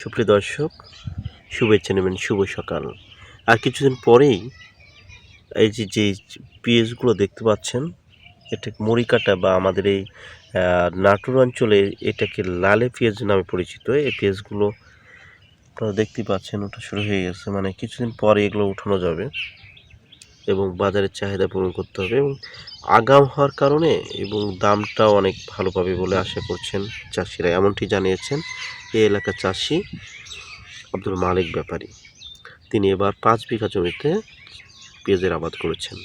সুপ্রিয় দর্শক, শুভেচ্ছা নেবেন, শুভ সকাল। আর কিছুদিন পরেই এই যে পেঁয়াজগুলো দেখতে পাচ্ছেন, এটা মরিকাটা বা আমাদের এই নাটোর অঞ্চলে এটাকে লালে পেঁয়াজ নামে পরিচিত। এই পেঁয়াজগুলো আপনারা দেখতেই পাচ্ছেন ওঠা শুরু হয়ে গেছে, মানে কিছুদিন পরে এগুলো উঠানো যাবে এবং বাজারের চাহিদা পূরণ করতে হবে এবং আগাম হওয়ার কারণে এবং দামটাও অনেক ভালো পাবে বলে আশা করছেন চাষিরা, এমনটি জানিয়েছেন এই এলাকার চাষি আব্দুল মালিক ব্যাপারী। তিনি এবার 5 বিঘা জমিতে পেঁয়াজের আবাদ করেছেন।